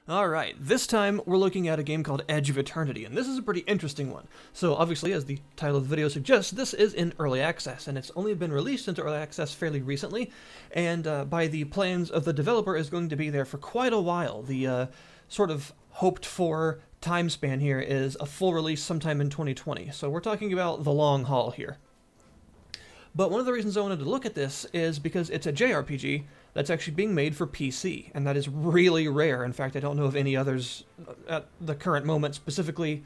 Alright, this time we're looking at a game called Edge of Eternity, and this is a pretty interesting one. So obviously, as the title of the video suggests, this is in early access, and it's only been released into early access fairly recently, and by the plans of the developer is going to be there for quite a while. The sort of hoped-for time span here is a full release sometime in 2020, so we're talking about the long haul here. But one of the reasons I wanted to look at this is because it's a JRPG that's actually being made for PC, and that is really rare. In fact, I don't know of any others at the current moment specifically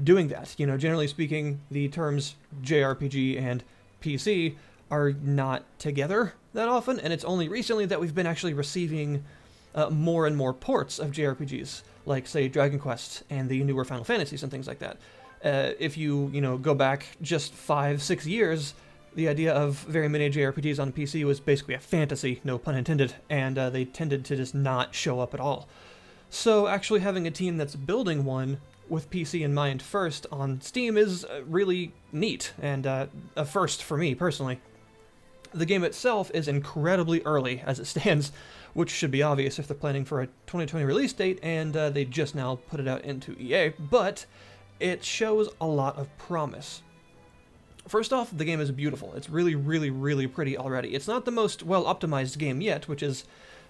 doing that. You know, generally speaking, the terms JRPG and PC are not together that often, and it's only recently that we've been actually receiving more and more ports of JRPGs, like, say, Dragon Quest and the newer Final Fantasies and things like that. If you go back just 5-6 years, the idea of very many JRPGs on PC was basically a fantasy, no pun intended, and they tended to just not show up at all. So actually having a team that's building one with PC in mind first on Steam is really neat, and a first for me personally. The game itself is incredibly early as it stands, which should be obvious if they're planning for a 2020 release date, and they just now put it out into EA, but it shows a lot of promise. First off, the game is beautiful. It's really, really, really pretty already. It's not the most well-optimized game yet, which is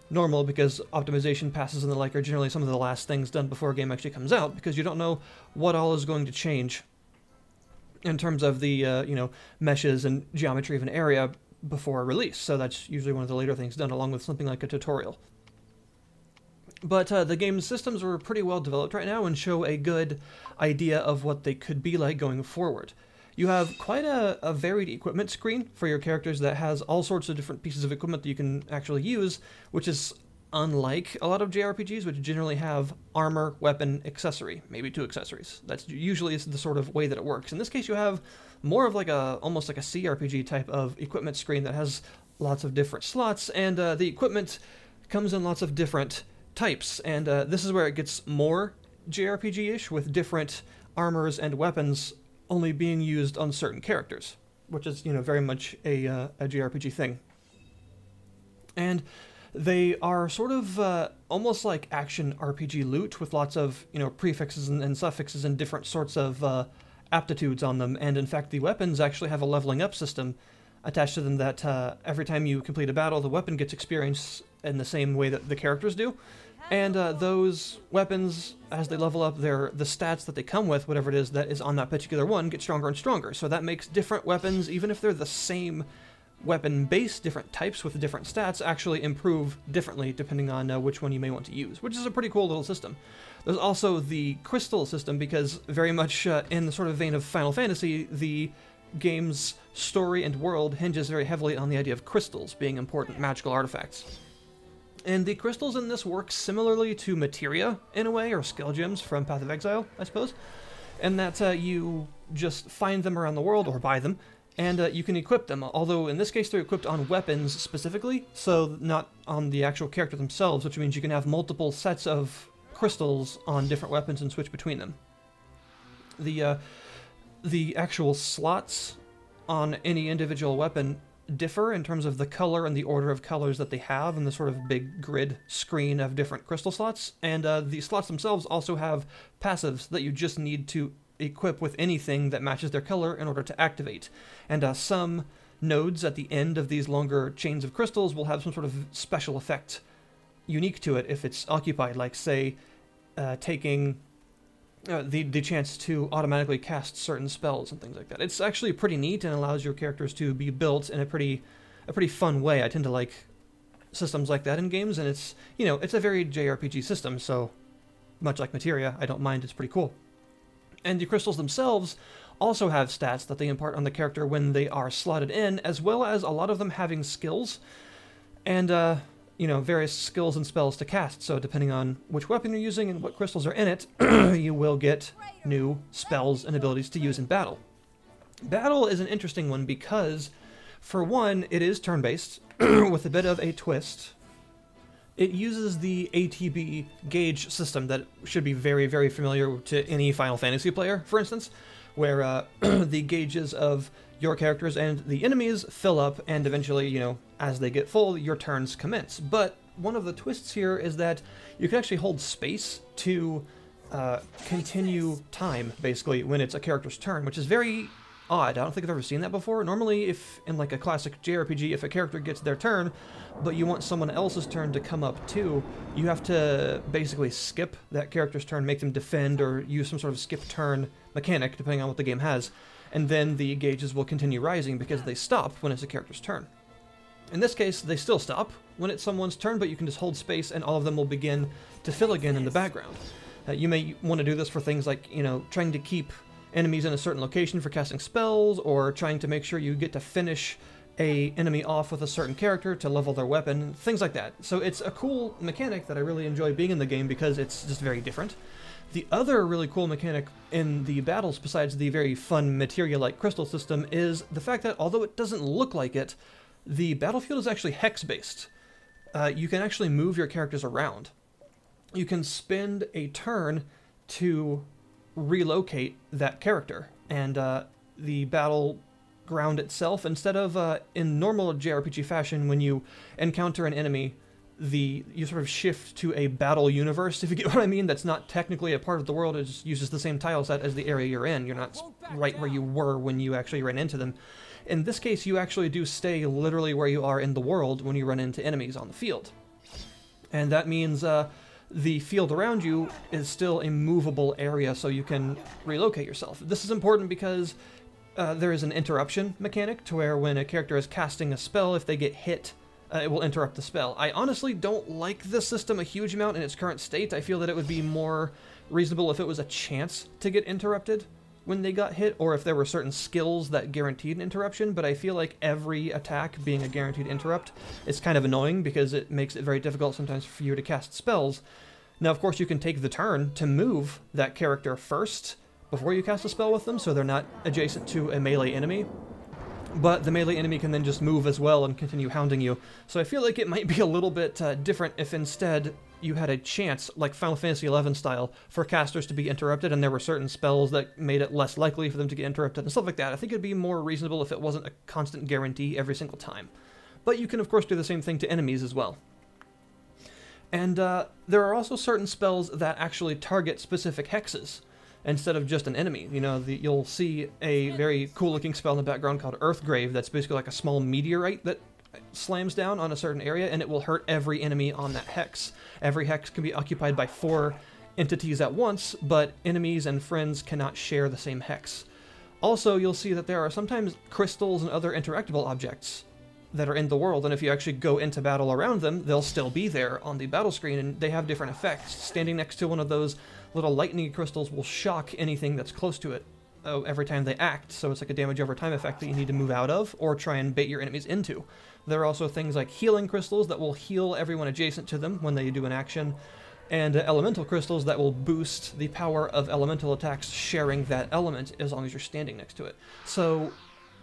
normal because optimization passes and the like are generally some of the last things done before a game actually comes out, because you don't know what all is going to change in terms of the, meshes and geometry of an area before release. So that's usually one of the later things done, along with something like a tutorial. But the game's systems are pretty well developed right now and show a good idea of what they could be like going forward. You have quite a varied equipment screen for your characters that has all sorts of different pieces of equipment that you can actually use, which is unlike a lot of JRPGs, which generally have armor, weapon, accessory, maybe 2 accessories. That's usually the sort of way that it works. In this case, you have more of almost like a CRPG type of equipment screen that has lots of different slots, and the equipment comes in lots of different types, and this is where it gets more JRPG-ish, with different armors and weapons only being used on certain characters, which is, very much a JRPG thing. And they are sort of almost like action RPG loot, with lots of, prefixes and suffixes and different sorts of aptitudes on them. And in fact, the weapons actually have a leveling up system attached to them that every time you complete a battle, the weapon gets experience in the same way that the characters do. And those weapons, as they level up, the stats that they come with, whatever it is that is on that particular one, get stronger and stronger. So that makes different weapons, even if they're the same weapon base, different types with different stats, actually improve differently depending on which one you may want to use, which is a pretty cool little system. There's also the crystal system, because very much in the sort of vein of Final Fantasy, the game's story and world hinges very heavily on the idea of crystals being important magical artifacts. And the crystals in this work similarly to materia, in a way, or skill gems from Path of Exile, I suppose, and that you just find them around the world, or buy them, and you can equip them, although in this case they're equipped on weapons specifically, so not on the actual character themselves, which means you can have multiple sets of crystals on different weapons and switch between them. The actual slots on any individual weapon differ in terms of the color and the order of colors that they have and the sort of big grid screen of different crystal slots, and the slots themselves also have passives that you just need to equip with anything that matches their color in order to activate. And some nodes at the end of these longer chains of crystals will have some sort of special effect unique to it if it's occupied, like, say, taking the chance to automatically cast certain spells and things like that. It's actually pretty neat and allows your characters to be built in a pretty fun way. I tend to like systems like that in games, and it's, it's a very JRPG system, so much like materia, I don't mind, it's pretty cool. And the crystals themselves also have stats that they impart on the character when they are slotted in, as well as a lot of them having skills, and various skills and spells to cast. So depending on which weapon you're using and what crystals are in it, you will get new spells and abilities to use in battle. Battle is an interesting one because, for one, it is turn-based, with a bit of a twist. It uses the ATB gauge system that should be very, very familiar to any Final Fantasy player, for instance, where the gauges of your characters and the enemies fill up, and eventually, as they get full, your turns commence. But one of the twists here is that you can actually hold space to continue time, basically, when it's a character's turn, which is very odd. I don't think I've ever seen that before. Normally, if in like a classic JRPG, if a character gets their turn, but you want someone else's turn to come up too, you have to basically skip that character's turn, make them defend, or use some sort of skip turn mechanic, depending on what the game has, and then the gauges will continue rising because they stop when it's a character's turn. In this case, they still stop when it's someone's turn, but you can just hold space and all of them will begin to fill again in the background. You may want to do this for things like, you know, trying to keep enemies in a certain location for casting spells, or trying to make sure you get to finish a enemy off with a certain character to level their weapon, things like that. So it's a cool mechanic that I really enjoy being in the game because it's just very different. The other really cool mechanic in the battles, besides the very fun materia-like crystal system, is the fact that although it doesn't look like it, the battlefield is actually hex-based. You can actually move your characters around. You can spend a turn to relocate that character, and the battleground itself, instead of in normal JRPG fashion, when you encounter an enemy, you sort of shift to a battle universe, if you get what I mean. That's not technically a part of the world, it just uses the same tile set as the area you're in. You're not right where you were when you actually ran into them. In this case, you actually do stay literally where you are in the world when you run into enemies on the field. And that means the field around you is still a movable area, so you can relocate yourself. This is important because there is an interruption mechanic to where when a character is casting a spell, if they get hit, it will interrupt the spell. I honestly don't like this system a huge amount in its current state. I feel that it would be more reasonable if it was a chance to get interrupted when they got hit, or if there were certain skills that guaranteed an interruption, but I feel like every attack being a guaranteed interrupt is kind of annoying because it makes it very difficult sometimes for you to cast spells. Now, of course, you can take the turn to move that character first before you cast a spell with them, so they're not adjacent to a melee enemy, but the melee enemy can then just move as well and continue hounding you. So I feel like it might be a little bit different if instead you had a chance, like Final Fantasy XI style, for casters to be interrupted, and there were certain spells that made it less likely for them to get interrupted and stuff like that. I think it'd be more reasonable if it wasn't a constant guarantee every single time. But you can, of course, do the same thing to enemies as well. And there are also certain spells that actually target specific hexes instead of just an enemy. You know, you'll see a very cool-looking spell in the background called Earthgrave that's basically like a small meteorite that slams down on a certain area, and it will hurt every enemy on that hex. Every hex can be occupied by 4 entities at once, but enemies and friends cannot share the same hex. Also, you'll see that there are sometimes crystals and other interactable objects that are in the world, and if you actually go into battle around them, they'll still be there on the battle screen, and they have different effects. Standing next to one of those little lightning crystals will shock anything that's close to it every time they act, so it's like a damage over time effect that you need to move out of or try and bait your enemies into. There are also things like healing crystals that will heal everyone adjacent to them when they do an action, and elemental crystals that will boost the power of elemental attacks sharing that element as long as you're standing next to it. So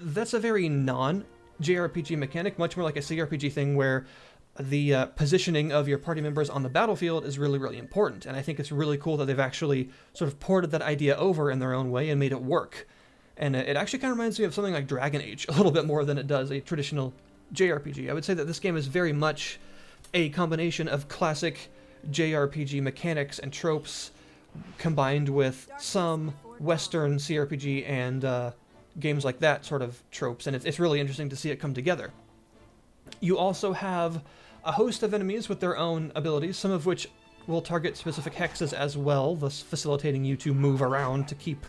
that's a very non-JRPG mechanic, much more like a CRPG thing where the positioning of your party members on the battlefield is really, really important, and I think it's really cool that they've actually sort of ported that idea over in their own way and made it work. And it actually kind of reminds me of something like Dragon Age a little bit more than it does a traditional JRPG. I would say that this game is very much a combination of classic JRPG mechanics and tropes combined with some Western CRPG and games like that sort of tropes, and it's really interesting to see it come together. You also have a host of enemies with their own abilities, some of which will target specific hexes as well, thus facilitating you to move around to keep,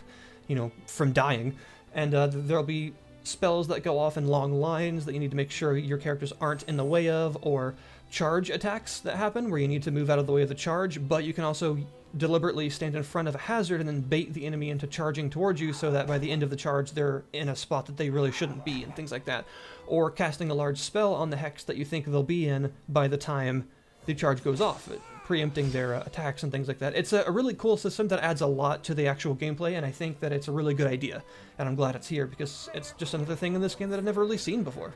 you know, from dying. And there'll be spells that go off in long lines that you need to make sure your characters aren't in the way of, or charge attacks that happen where you need to move out of the way of the charge, but you can also deliberately stand in front of a hazard and then bait the enemy into charging towards you so that by the end of the charge they're in a spot that they really shouldn't be, and things like that. Or casting a large spell on the hex that you think they'll be in by the time the charge goes off, preempting their attacks and things like that. It's a really cool system that adds a lot to the actual gameplay, and I think that it's a really good idea, and I'm glad it's here because it's just another thing in this game that I've never really seen before.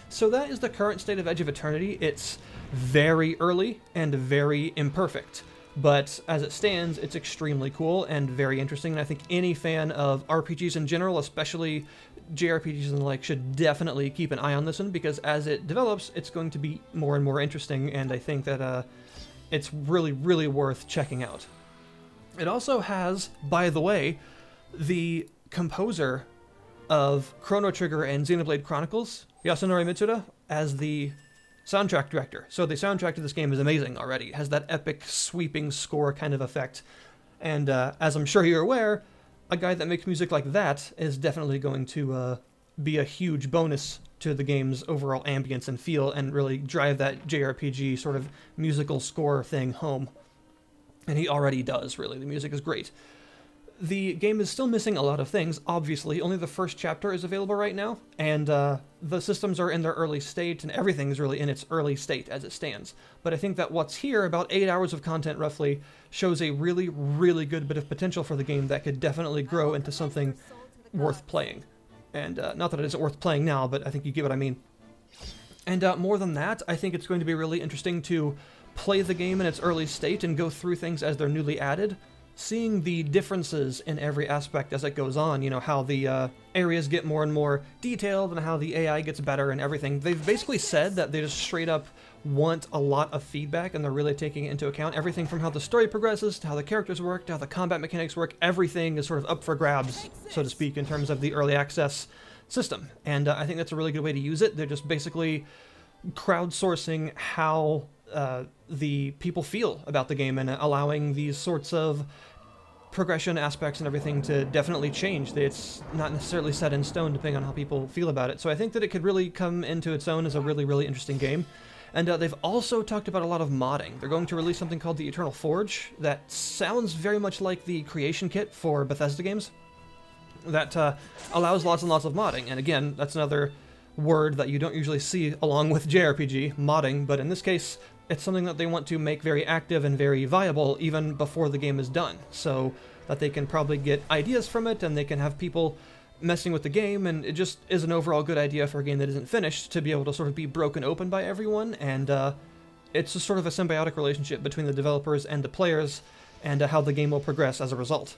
So that is the current state of Edge of Eternity. It's very early and very imperfect, but as it stands, it's extremely cool and very interesting, and I think any fan of RPGs in general, especially JRPGs and the like should definitely keep an eye on this one, because as it develops, it's going to be more and more interesting, and I think that it's really, really worth checking out. It also has, by the way, the composer of Chrono Trigger and Xenoblade Chronicles, Yasunori Mitsuda, as the soundtrack director. So the soundtrack to this game is amazing already. It has that epic, sweeping score kind of effect. And as I'm sure you're aware, a guy that makes music like that is definitely going to be a huge bonus to the game's overall ambience and feel, and really drive that JRPG sort of musical score thing home. And he already does, really. The music is great. The game is still missing a lot of things, obviously. Only the first chapter is available right now, and the systems are in their early state, and everything is really in its early state as it stands. But I think that what's here, about 8 hours of content roughly, shows a really, really good bit of potential for the game that could definitely grow into something worth playing. And not that it isn't worth playing now, but I think you get what I mean. And more than that, I think it's going to be really interesting to play the game in its early state and go through things as they're newly added, seeing the differences in every aspect as it goes on, you know, how the areas get more and more detailed and how the AI gets better and everything. They've basically said that they just straight up want a lot of feedback, and they're really taking it into account. Everything from how the story progresses, to how the characters work, to how the combat mechanics work, everything is sort of up for grabs, so to speak, in terms of the early access system. And I think that's a really good way to use it. They're just basically crowdsourcing how the people feel about the game, and allowing these sorts of progression aspects and everything to definitely change. It's not necessarily set in stone depending on how people feel about it. So I think that it could really come into its own as a really, really interesting game. And they've also talked about a lot of modding. They're going to release something called the Eternal Forge that sounds very much like the creation kit for Bethesda games, that allows lots and lots of modding. And again, that's another word that you don't usually see along with JRPG, modding, but in this case, it's something that they want to make very active and very viable even before the game is done, so that they can probably get ideas from it, and they can have people messing with the game, and it just is an overall good idea for a game that isn't finished to be able to sort of be broken open by everyone, and it's just sort of a symbiotic relationship between the developers and the players, and how the game will progress as a result.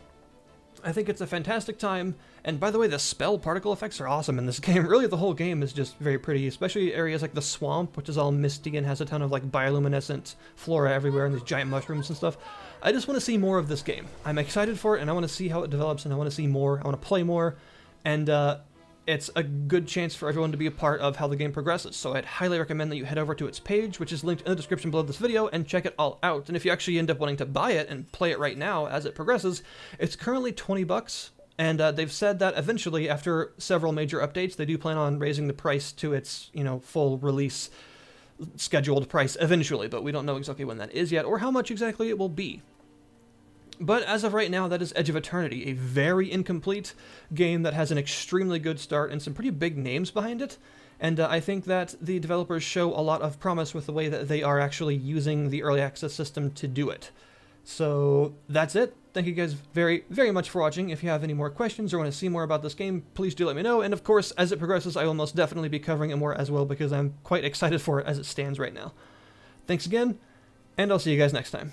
I think it's a fantastic time, and by the way, the spell particle effects are awesome in this game. Really, the whole game is just very pretty, especially areas like the swamp, which is all misty and has a ton of like bioluminescent flora everywhere and these giant mushrooms and stuff. I just want to see more of this game. I'm excited for it, and I want to see how it develops, and I want to see more. I want to play more, and it's a good chance for everyone to be a part of how the game progresses. So I'd highly recommend that you head over to its page, which is linked in the description below this video, and check it all out. And if you actually end up wanting to buy it and play it right now as it progresses, it's currently $20, and they've said that eventually, after several major updates, they do plan on raising the price to its, you know, full release scheduled price eventually, but we don't know exactly when that is yet, or how much exactly it will be. But as of right now, that is Edge of Eternity, a very incomplete game that has an extremely good start and some pretty big names behind it. And I think that the developers show a lot of promise with the way that they are actually using the early access system to do it. So that's it. Thank you guys very, very much for watching. If you have any more questions or want to see more about this game, please do let me know. And of course, as it progresses, I will most definitely be covering it more as well, because I'm quite excited for it as it stands right now. Thanks again, and I'll see you guys next time.